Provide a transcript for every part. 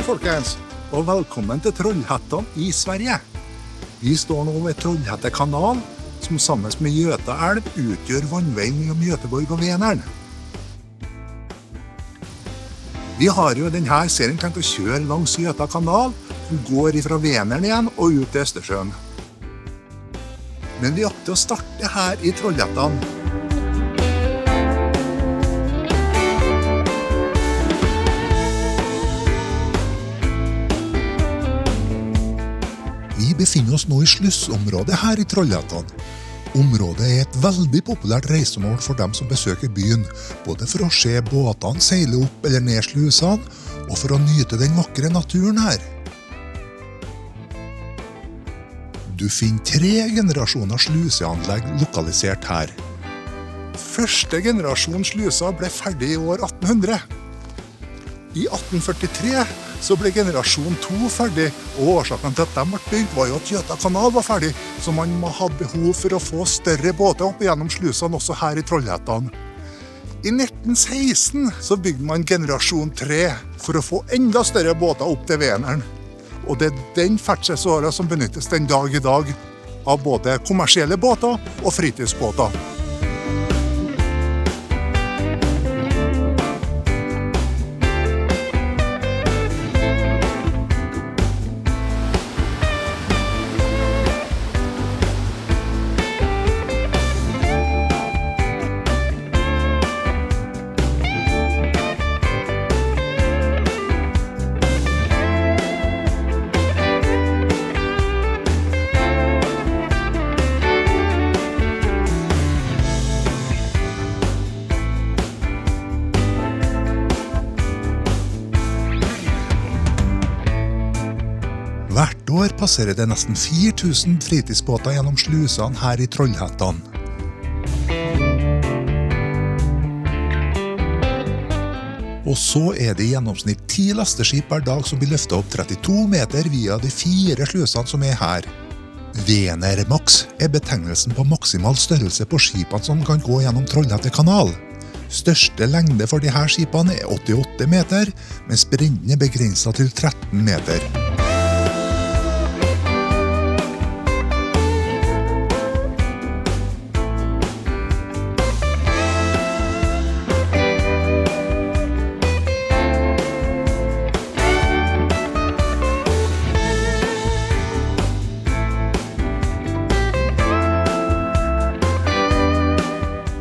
folkens, og velkommen til Trollhättan i Sverige. Vi står nå ved Trollhätte kanal, som sammen med Göta älv utgjør vannveien mellom Göteborg og Vänern. Vi har jo i denne serien tenkt å kjøre langs Göta kanal, som går fra Vänern igjen og ut til Østersjøen. Men vi akter å starte her i Trollhättan. Vi befinner oss nå i slussområdet her i Trollhättan. Området er et veldig populært reisemål for dem som besøker byen, både for å se båtene seile opp eller ned slusene, og for å nyte den vakre naturen her. Du finner 3 generasjoner sluseanlegg lokalisert her. Første generasjon sluser ble ferdig i år 1800. I 1843 så ble generasjon 2 ferdig, og årsaken til at de ble bygd var jo at Göta kanal var ferdig, så man hadde behov for å få større båter opp gjennom slusene også her i Trollhättan. I 1916 så bygde man generasjon 3 for å få enda større båter opp til Vänern. Og det er den ferdselsåren som benyttes den dag i dag av både kommersielle båter og fritidsbåter. Hvert år passerer det nesten 4000 fritidsbåter gjennom slusene her i Trollhättan. Og så er det i gjennomsnitt 10 lasteskip per dag som blir løftet opp 32 meter via de 4 slusene som er her. Venermax er betegnelsen på maksimal størrelse på skipene som kan gå gjennom Trollhätte kanal. Største lengde for disse skipene er 88 meter, mens bredden er begrenset til 13 meter.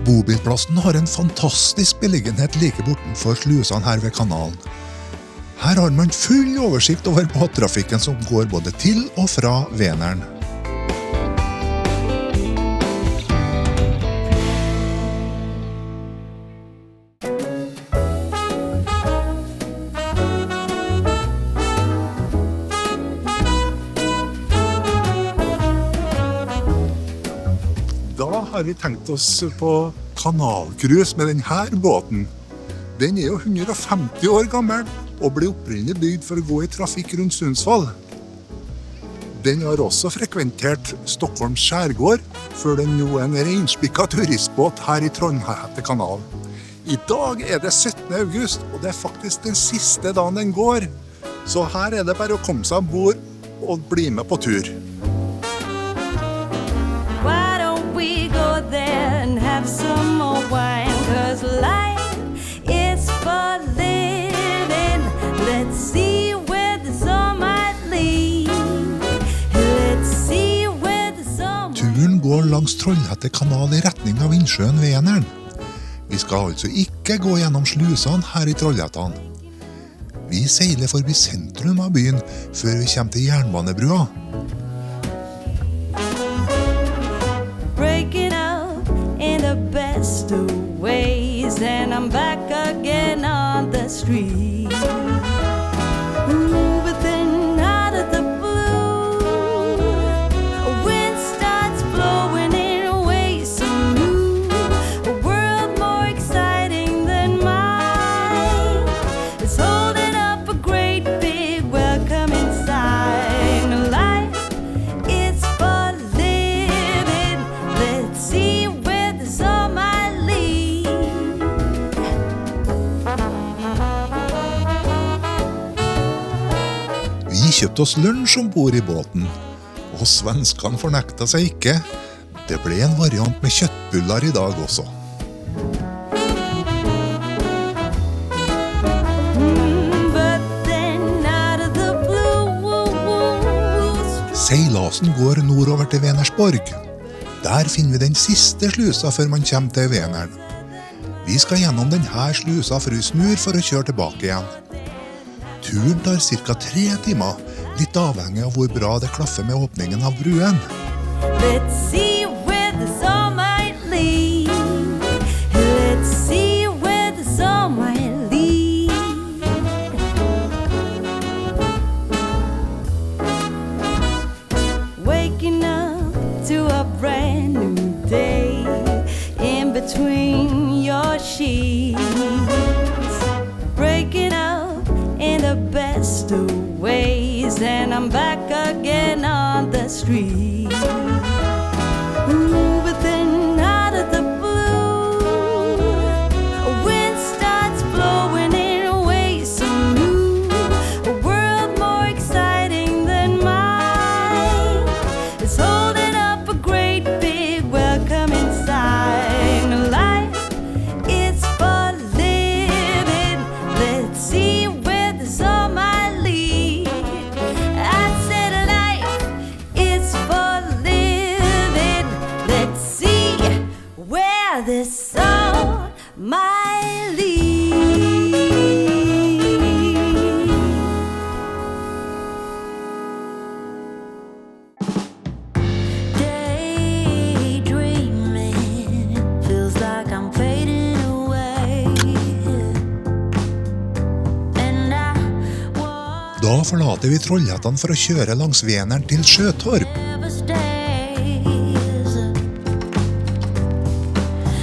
Bobilplassen har en fantastisk beliggenhet like bortenfor slusene her ved kanalen. Her har man full oversikt over båttrafikken som går både til og fra Vänern. Da har vi tenkt oss på kanalcruise med denne båten. Den er jo 150 år gammel og ble opprinnelig bygd for å gå i trafikk rundt Sundsvall. Den har også frekventert Stockholms skjærgård, før den nå er en reinspikka turistbåt her i Trollhätte kanal. I dag er det 17. august, og det er faktisk den siste dagen den går. Så her er det bare å komme seg ombord og bli med på tur. Some more wine, 'cause life is for living. Let's see where the sun might lead. Let's see where the sun. Turen går langs Trollhätte kanal i retning av innsjøen Vänern. Vi skal altså ikke gå gjennom slusene her i Trollhättan. Vi seiler forbi sentrum av byen før vi kommer til jernbanebrua. Breaking up in the best of ways, and I'm back again on the street. Ooh, but then out of the blue, a wind starts blowing in ways so new. A world more exciting than mine. It's holding up a great big welcoming sign. Life is for living. Let's see where the sun might lead. kjøpte oss lunsj ombord i båten, og svenskene fornekta seg ikke. Det ble en variant med kjøttbullar i dag også. But then out of the blue, Seilasen går nordover til Venersborg. Der finner vi den siste slusa før man kommer til Veneren. Vi skal gjennom denne slusa før vi snur for å kjøre tilbake igjen. Turen tar ca. 3 timer, litt avhengig av hvor bra det klaffer med åpningen av bruen. let's see where this all might lead. Let's see where this all might lead. Waking up to a brand new day in between your sheets. Breaking up in the best of ways, and I'm back again on the street. Ooh, but then out of the blue, a wind starts blowing in ways so new. A world more exciting than mine is holding up a great big welcoming sign. Life is for living. Let's see where this all might lead. I said life is for living. Let's see where this all might lead. Daydreaming feels like I'm fading away, and I was Da forlater vi Trollhättan for å kjøre langs Veneren til Sjøtorp. never stays.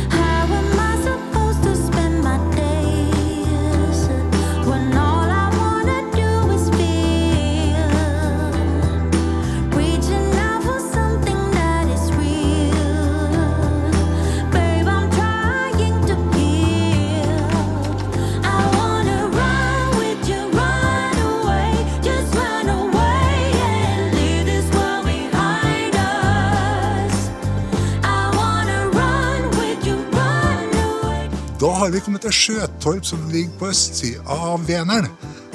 How am I supposed to spend my days when all I wanna do is feel? Reaching out for something that is real. Babe, I'm trying to heal. I wanna run with you, run away, just run away and leave this world behind us. I wanna run with you, run away. Da har vi kommet til Sjøtorp, som ligger på østsiden av Veneren.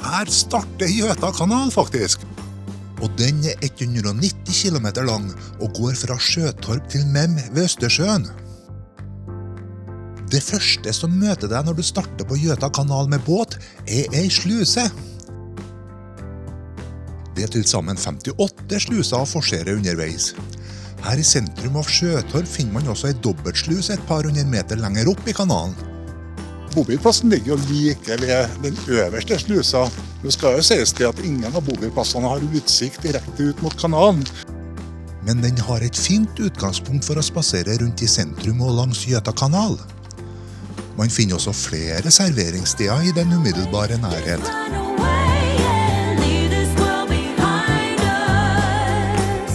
Her starter Gjøta kanal, faktisk. Og den er 190 kilometer lang, og går fra Sjøtorp til Mem ved Østersjøen. Det første som møter deg når du starter på Gjøta kanal med båt, er ei sluse. Det er til sammen 58 sluser å forsere underveis. Her i sentrum av Sjøtorp finner man også ei dobbeltsluse et par hundre meter lenger opp i kanalen. Bobilplassen ligger jo like ved den øverste slusa. Det skal jo sies til at ingen av bobilplassene har utsikt direkte ut mot kanalen. Men den har et fint utgangspunkt for å spasere rundt i sentrum og langs Gjøta kanal. Man finner også flere serveringssteder i den umiddelbare nærhet. Run away and leave this world behind us.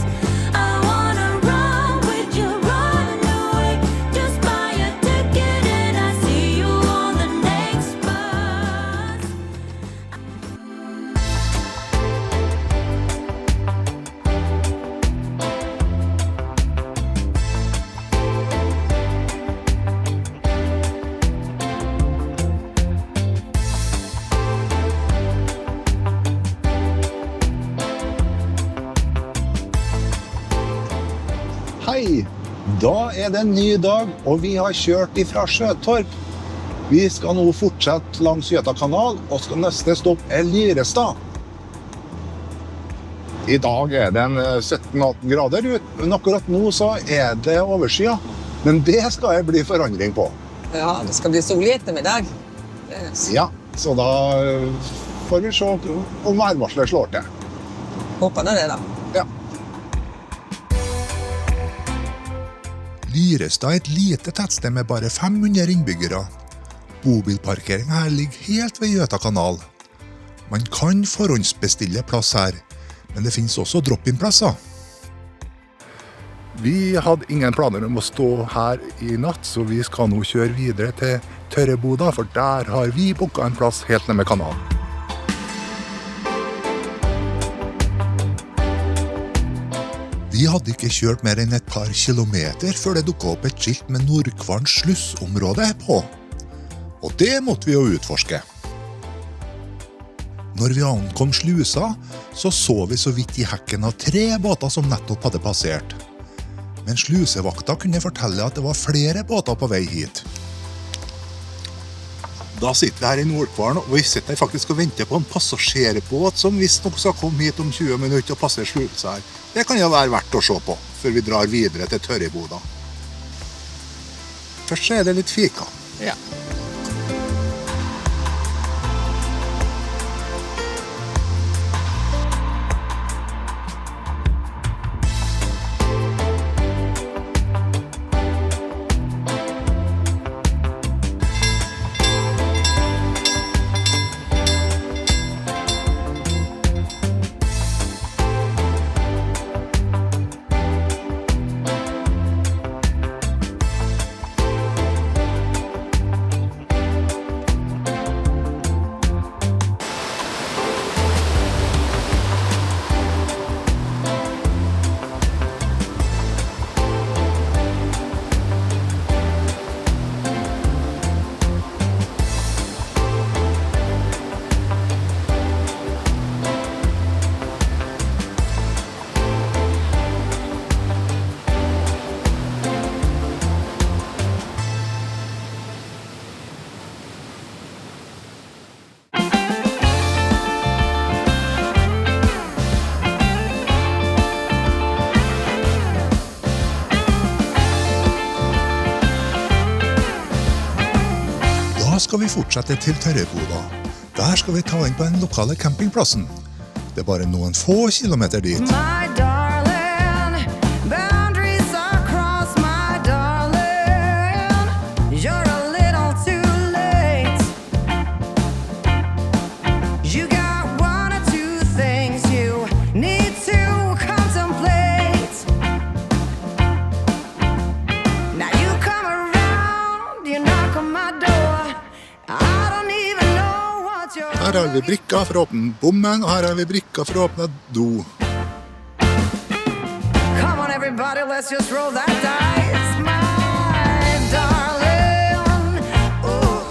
I wanna run with you, run away. Just buy a ticket and I see you on the next bus. Hei! Da er det en ny dag, og vi har kjørt ifra Sjøtorp. Vi skal nå fortsette langs Gjøta kanal, og skal neste stopp er Lyrestad. I dag er det en 17-18 grader ut, men akkurat nå så er det overskya. Men det skal det bli forandring på. Ja, det skal bli sol i ettermiddag. Ja, så da får vi se om værvarselet slår til. Håper det da. Ja. Lyrestad er et lite tettsted med bare 500 innbyggere. Bobilparkeringen her ligger helt ved Gjøta kanal. Man kan forhåndsbestille plass her, men det finnes også drop-in-plasser. Vi hadde ingen planer om å stå her i natt, så vi skal nå kjøre videre til Tørreboda, for der har vi booket en plass helt ned med kanalen. Vi hadde ikke kjørt mer enn et par kilometer før det dukket opp et skilt med Nordkvarn slussområde på. Og det måtte vi jo utforske. Når vi ankom slusa, så vi så vidt i hekken av 3 båter som nettopp hadde passert. Men slusevakta kunne fortelle at det var flere båter på vei hit. Da sitter vi her i Nordkvarn, og vi sitter faktisk og venter på en passasjerbåt som visst nok skal komme hit om 20 minutter og passere slusa her. Det kan jo være verdt å se på, før vi drar videre til Tørriboda. Først så det litt fika. Ja. Da skal vi fortsette til Tørriboda. Der skal vi ta inn på den lokale campingplassen. Det bare noen få kilometer dit. My darling, boundaries are crossed, my darling. You're a little too late. You got 1 or 2 things you need to contemplate. Now you come around, you knock on my door. I don't even know what you're Her har vi brikka for å åpne bommen, og her har vi brikka for å åpne do. Come on, everybody, let's just roll that dice, my darling. Ooh,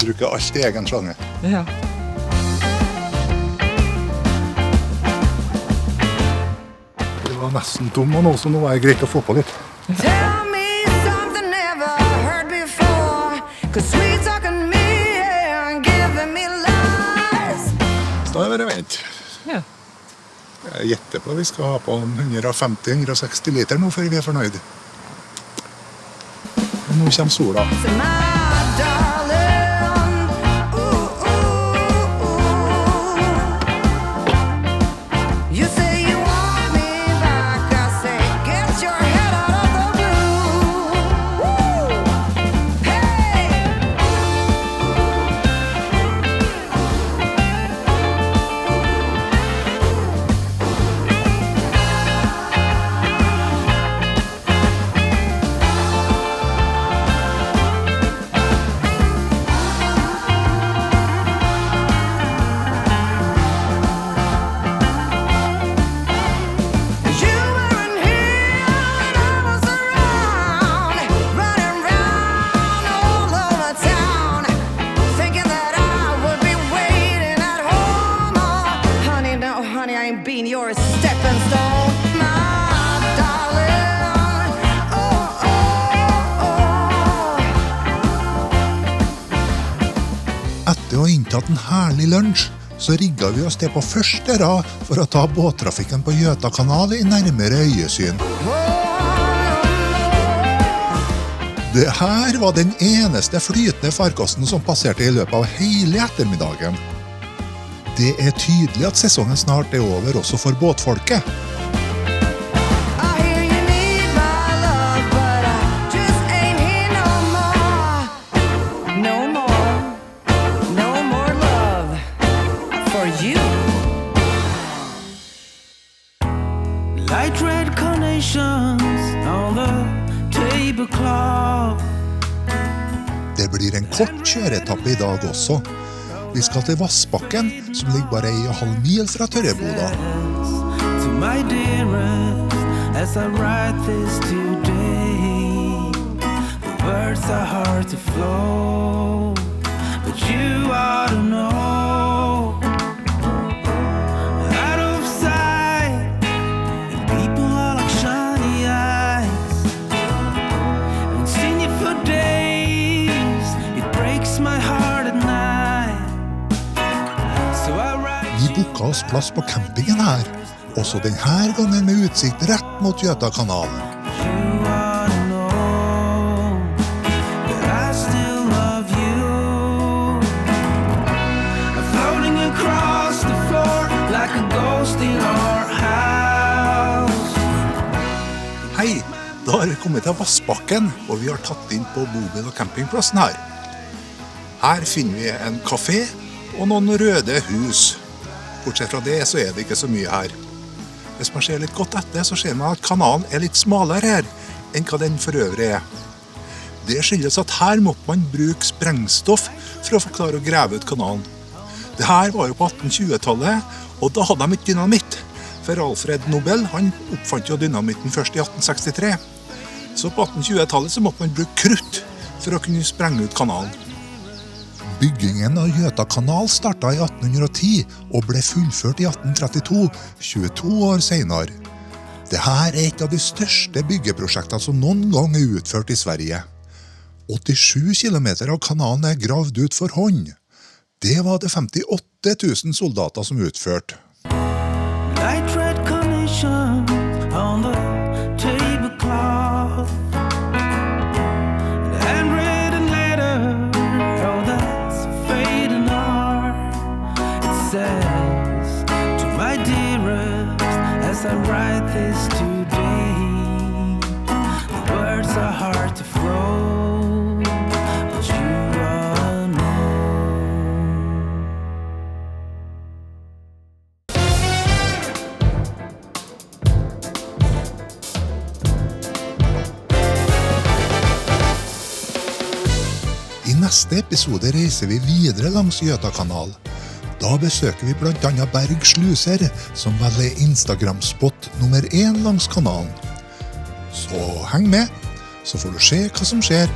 Bruker alt i egen slange. Ja. Det var nesten tom, og nå så nå er det greit å få på litt. Tell me something never heard before, 'cause sweet talking me and giving me lies. Så da er det vent. Ja. Jeg gjetter på at vi skal ha på 150-160 liter nå før vi er fornøyd. Nå kommer sola. So my darling, ooh, ooh, ooh. You say you want me back, I say get your head out of the blue. Woo! Hey! You weren't here when I was around, running round all over town, thinking that I would be waiting at home. Oh, honey, no, honey, I ain't been your stepping stone, my darling. Oh, oh, oh. Etter å ha inntatt en herlig lunsj, så rigget vi oss til på første rad for å ta båttrafikken på Gjøtakanal i nærmere øyesyn. Det her var den eneste flytende farkosten som passerte i løpet av hele ettermiddagen. Det er tydelig at sesongen snart er over også for båtfolket. I hear you need my love, but I just ain't here no more. No more, no more love for you. Light red carnations on the tablecloth. Det blir en kort kjøretappe i dag også, Vi skal til Vassbakken, som ligger bare 1,5 mil fra Tørreboda. To my dearest, as I write this today, the words are hard to flow, but you ought to know. Out of sight, and people are like shiny eyes. Haven't seen you for days, it breaks my heart at night. So I write. Vi booka oss plass på campingen her, også denne gangen med utsikt rett mot Gjøtakanalen. You ought to know that I still love you. I'm floating across the floor like a ghost in our house. Hei, da har vi kommet til Vassbakken, og vi har tatt inn på bobil- og campingplassen her. Her finner vi en kafé og noen røde hus. Bortsett fra det så er det ikke så mye her. Hvis man ser litt godt etter, så ser man at kanalen er litt smalere her enn hva den for øvrig er. Det skyldes at her måtte man bruke sprengstoff for å forklare å grave ut kanalen. Det her var jo på 1820-tallet, og da hadde de ikke dynamitt. For Alfred Nobel, han oppfant jo dynamitten først i 1863. Så på 1820-tallet så måtte man bruke krutt for å kunne sprenge ut kanalen. Byggingen av Gjøtakanal startet i 1810 og ble fullført i 1832, 22 år senere. Dette er et av de største byggeprosjektene som noen gang er utført i Sverige. 87 kilometer av kanalen er gravd ut for hånd. Det var det 58 000 soldater som utførte. Light red carnation on the tablecloth. An handwritten letter, oh that's fading art. It says to my dearest, as I write this today, the words are hard to flow, but you are know. I neste episode reiser vi videre langs Gjøtakanal. Da besøker vi blant annet Berg Sluser, som vel er Instagram-spot nummer 1 langs kanalen. Så heng med, så får du se hva som skjer.